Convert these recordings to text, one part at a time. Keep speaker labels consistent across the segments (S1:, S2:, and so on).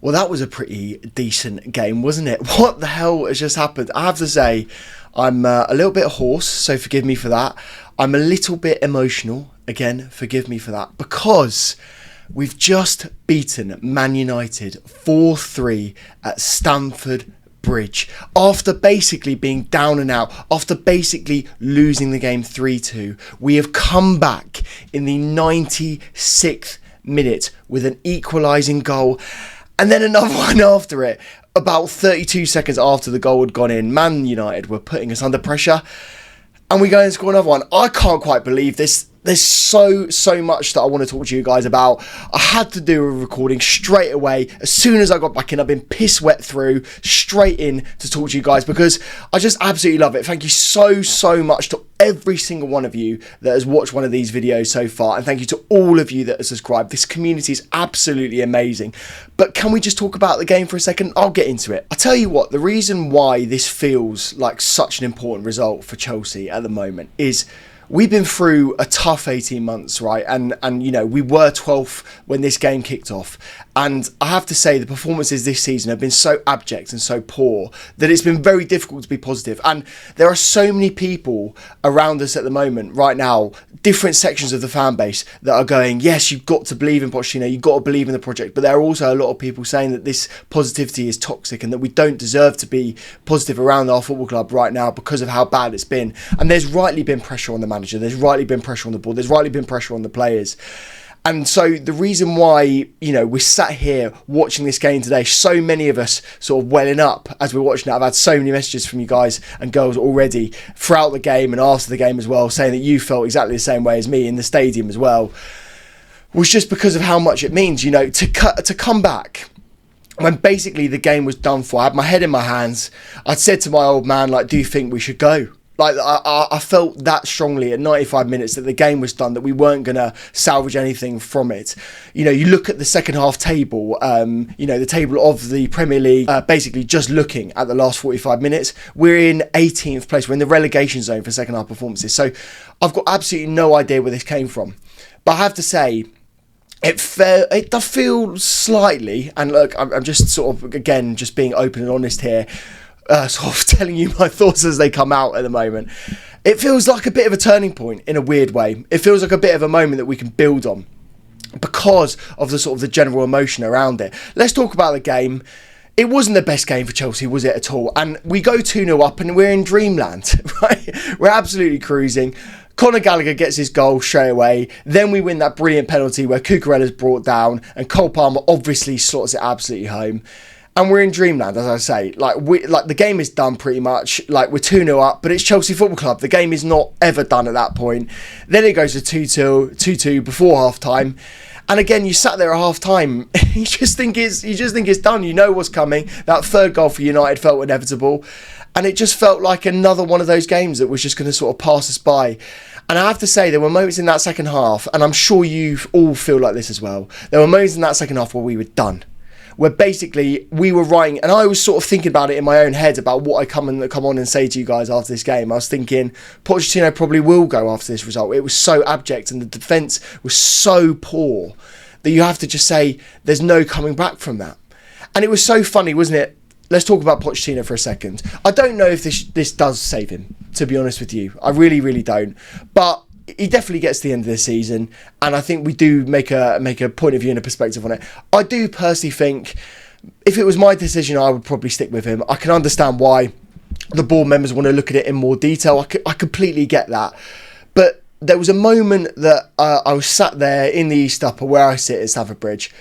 S1: Well, that was a pretty decent game, wasn't it? What the hell has just happened? I have to say, I'm a little bit hoarse, so forgive me for that. I'm a little bit emotional, again, forgive me for that, because we've just beaten Man United 4-3 at Stamford Bridge after basically being down and out, after basically losing the game 3-2. We have come back in the 96th minute with an equalising goal. And then another one after it, about 32 seconds after the goal had gone in. Man United were putting us under pressure. And we go and score another one. I can't quite believe this. There's so much that I want to talk to you guys about. I had to do a recording straight away. As soon as I got back in, I've been piss wet through, straight in to talk to you guys because I just absolutely love it. Thank you so much to every single one of you that has watched one of these videos so far. And thank you to all of you that have subscribed. This community is absolutely amazing. But can we just talk about the game for a second? I'll get into it. I tell you what, the reason why this feels like such an important result for Chelsea at the moment is we've been through a tough 18 months, right? And you know, we were 12th when this game kicked off. And I have to say the performances this season have been so abject and so poor that it's been very difficult to be positive. And there are so many people around us at the moment, right now, different sections of the fan base that are going, yes, you've got to believe in Pochettino, you've got to believe in the project. But there are also a lot of people saying that this positivity is toxic and that we don't deserve to be positive around our football club right now because of how bad it's been. And there's rightly been pressure on the manager. There's rightly been pressure on the board. There's rightly been pressure on the players. And so the reason why, you know, we're sat here watching this game today, so many of us sort of welling up as we're watching it. I've had so many messages from you guys and girls already throughout the game and after the game as well, saying that you felt exactly the same way as me in the stadium as well, was just because of how much it means, you know, to come back when basically the game was done for. I had my head in my hands. I'd said to my old man, like, do you think we should go? Like, I felt that strongly at 95 minutes that the game was done, that we weren't going to salvage anything from it. You know, you look at the second half table, you know, the table of the Premier League, basically just looking at the last 45 minutes, we're in 18th place. We're in the relegation zone for second half performances. So I've got absolutely no idea where this came from. But I have to say, it does feel slightly, and look, I'm just sort of, again, just being open and honest here, sort of telling you my thoughts as they come out at the moment. It feels like a bit of a turning point in a weird way. It feels like a bit of a moment that we can build on because of the sort of the general emotion around it. Let's talk about the game. It wasn't the best game for Chelsea, was it at all? And we go 2-0 up and we're in dreamland, right? We're absolutely cruising. Conor Gallagher gets his goal straight away. Then we win that brilliant penalty where Cucurella's brought down and Cole Palmer obviously slots it absolutely home. And we're in dreamland, as I say. Like the game is done pretty much. Like, we're 2-0 up, but it's Chelsea Football Club. The game is not ever done at that point. Then it goes to 2-2 before half time. And again, you sat there at half time. you just think it's done. You know what's coming. That third goal for United felt inevitable. And it just felt like another one of those games that was just going to sort of pass us by. And I have to say, there were moments in that second half, and I'm sure you all feel like this as well. There were moments in that second half where we were done. Where basically we were writing, and I was sort of thinking about it in my own head about what I come on and say to you guys after this game. I was thinking Pochettino probably will go after this result. It was so abject and the defence was so poor that you have to just say there's no coming back from that. And it was so funny, wasn't it? Let's talk about Pochettino for a second. I don't know if this does save him, to be honest with you. I really don't. But he definitely gets to the end of the season, and I think we do make a point of view and a perspective on it. I do personally think if it was my decision, I would probably stick with him. I can understand why the board members want to look at it in more detail. I completely get that. But there was a moment that I was sat there in the East Upper where I sit at Stamford Bridge,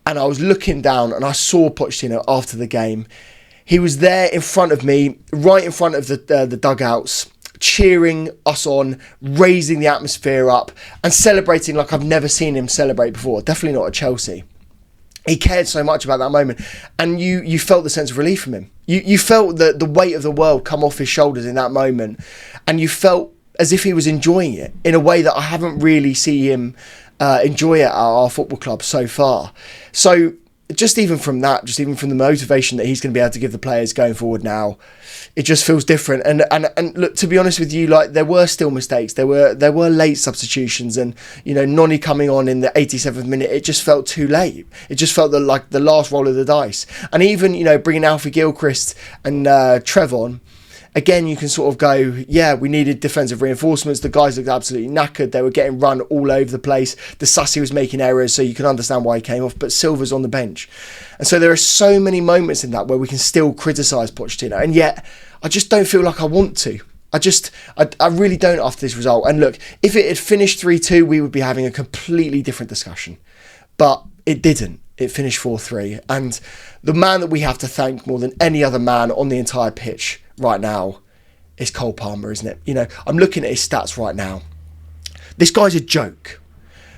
S1: and I was looking down and I saw Pochettino after the game. He was there in front of me, right in front of the dugouts, cheering us on, raising the atmosphere up and celebrating like I've never seen him celebrate before. Definitely not at Chelsea. He cared so much about that moment, and you felt the sense of relief from him. You felt the weight of the world come off his shoulders in that moment, and you felt as if he was enjoying it in a way that I haven't really seen him enjoy it at our football club so far. So just even from the motivation that he's going to be able to give the players going forward now, it just feels different. And look, to be honest with you, like, there were still mistakes. There were late substitutions, and Noni coming on in the 87th minute, it just felt too late. It just felt like the last roll of the dice. And even bringing Alfie Gilchrist and Trev on. Again, you can sort of go, yeah, we needed defensive reinforcements. The guys looked absolutely knackered. They were getting run all over the place. The Sassy was making errors, so you can understand why he came off. But Silva's on the bench. And so there are so many moments in that where we can still criticise Pochettino. And yet, I just don't feel like I want to. I really don't after this result. And look, if it had finished 3-2, we would be having a completely different discussion. But it didn't. It finished 4-3. And the man that we have to thank more than any other man on the entire pitch right now is Cole Palmer, isn't it? I'm looking at his stats right now. This guy's a joke.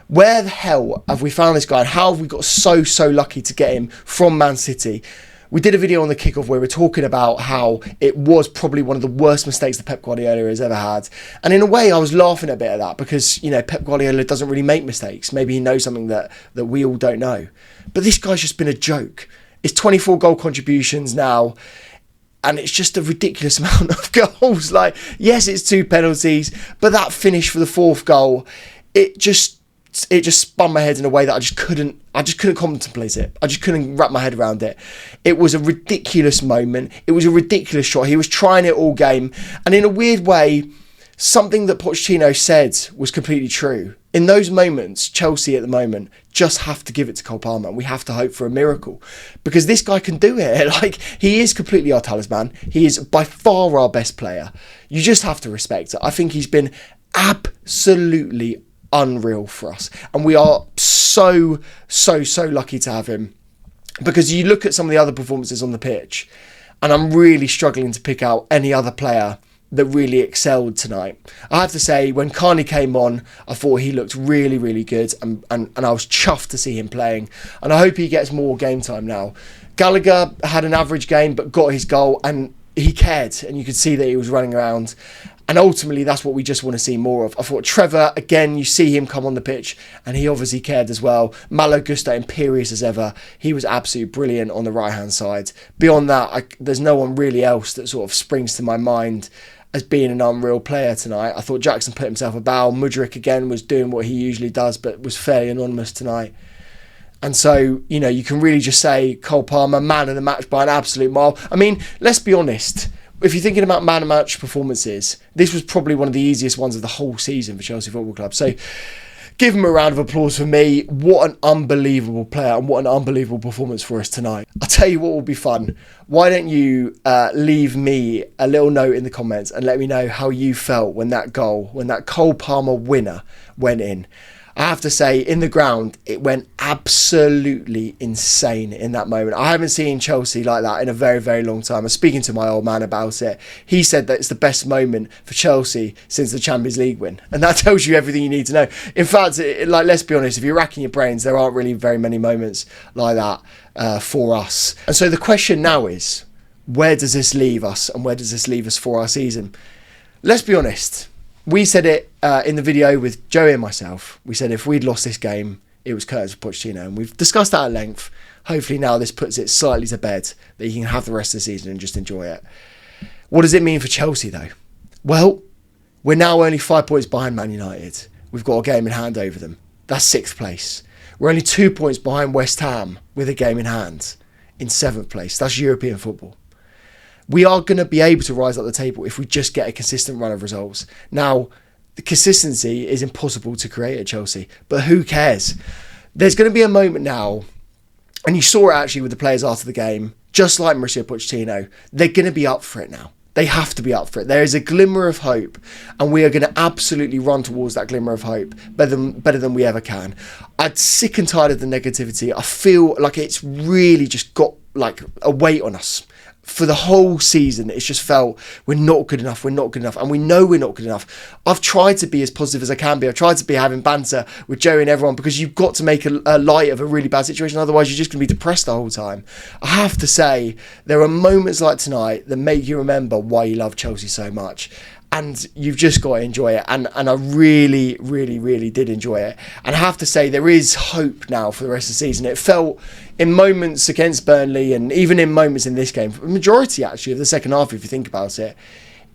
S1: Where the hell have we found this guy, and how have we got so lucky to get him from Man City? We did a video on the kickoff where we're talking about how it was probably one of the worst mistakes that Pep Guardiola has ever had. And in a way, I was laughing a bit at that because, Pep Guardiola doesn't really make mistakes. Maybe he knows something that we all don't know. But this guy's just been a joke. It's 24 goal contributions now. And it's just a ridiculous amount of goals. Like, yes, it's 2 penalties, but that finish for the 4th goal, it just spun my head in a way that I just couldn't contemplate it. I just couldn't wrap my head around it. It was a ridiculous moment. It was a ridiculous shot. He was trying it all game. And in a weird way, something that Pochettino said was completely true. In those moments, Chelsea at the moment just have to give it to Cole Palmer, and we have to hope for a miracle because this guy can do it. Like, he is completely our talisman. He is by far our best player. You just have to respect it. I think he's been absolutely unreal for us, and we are so lucky to have him, because you look at some of the other performances on the pitch and I'm really struggling to pick out any other player that really excelled tonight. I have to say, when Carney came on, I thought he looked really good, and I was chuffed to see him playing, and I hope he gets more game time now. Gallagher had an average game but got his goal, and he cared, and you could see that he was running around, and ultimately that's what we just want to see more of. I thought Trevor, again, you see him come on the pitch and he obviously cared as well. Malo Gusto, imperious as ever, he was absolutely brilliant on the right hand side. Beyond that, there's no one really else that sort of springs to my mind as being an unreal player tonight. I thought Jackson put himself about. Mudryk again was doing what he usually does, but was fairly anonymous tonight. And so, you can really just say Cole Palmer, man of the match by an absolute mile. I mean, let's be honest. If you're thinking about man of match performances, this was probably one of the easiest ones of the whole season for Chelsea Football Club. So give him a round of applause for me. What an unbelievable player and what an unbelievable performance for us tonight. I'll tell you what will be fun. Why don't you leave me a little note in the comments and let me know how you felt when that Cole Palmer winner went in. I have to say, in the ground, it went absolutely insane in that moment. I haven't seen Chelsea like that in a very long time. I was speaking to my old man about it. He said that it's the best moment for Chelsea since the Champions League win. And that tells you everything you need to know. In fact, let's be honest, if you're racking your brains, there aren't really very many moments like that for us. And so the question now is, where does this leave us, and where does this leave us for our season? Let's be honest. We said it in the video with Joey and myself. We said if we'd lost this game, it was curtains for Pochettino. And we've discussed that at length. Hopefully now this puts it slightly to bed, that you can have the rest of the season and just enjoy it. What does it mean for Chelsea, though? Well, we're now only 5 points behind Man United. We've got a game in hand over them. That's 6th place. We're only 2 points behind West Ham with a game in hand in 7th place. That's European football. We are going to be able to rise up the table if we just get a consistent run of results. Now, the consistency is impossible to create at Chelsea, but who cares? There's going to be a moment now, and you saw it actually with the players after the game, just like Mauricio Pochettino, they're going to be up for it now. They have to be up for it. There is a glimmer of hope, and we are going to absolutely run towards that glimmer of hope better than we ever can. I'm sick and tired of the negativity. I feel like it's really just got like a weight on us. For the whole season, it's just felt we're not good enough, and we know we're not good enough. I've tried to be as positive as I can be. I've tried to be having banter with Joey and everyone, because you've got to make a light of a really bad situation, otherwise you're just going to be depressed the whole time. I have to say, there are moments like tonight that make you remember why you love Chelsea so much. And you've just got to enjoy it. And I really did enjoy it. And I have to say, there is hope now for the rest of the season. It felt in moments against Burnley and even in moments in this game, majority actually of the second half, if you think about it,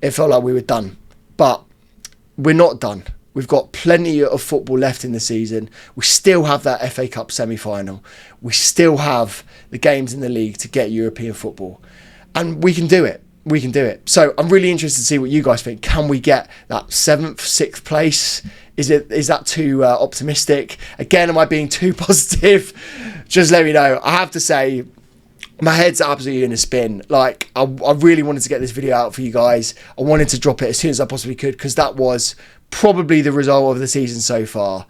S1: it felt like we were done. But we're not done. We've got plenty of football left in the season. We still have that FA Cup semi-final. We still have the games in the league to get European football. And we can do it. We can do it. So I'm really interested to see what you guys think. Can we get that 7th, 6th place? Is that too optimistic? Again, am I being too positive? Just let me know. I have to say, my head's absolutely in a spin. Like, I really wanted to get this video out for you guys. I wanted to drop it as soon as I possibly could because that was probably the result of the season so far.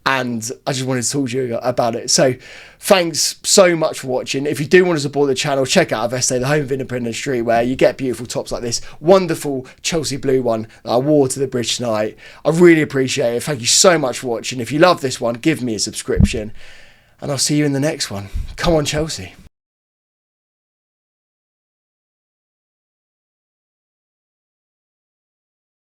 S1: And I just wanted to talk to you about it. So thanks so much for watching. If you do want to support the channel, check out Aveste, the home of independent streetwear. You get beautiful tops like this wonderful Chelsea blue one that I wore to the bridge tonight. I really appreciate it. Thank you so much for watching. If you love this one, give me a subscription. And I'll see you in the next one. Come on, Chelsea.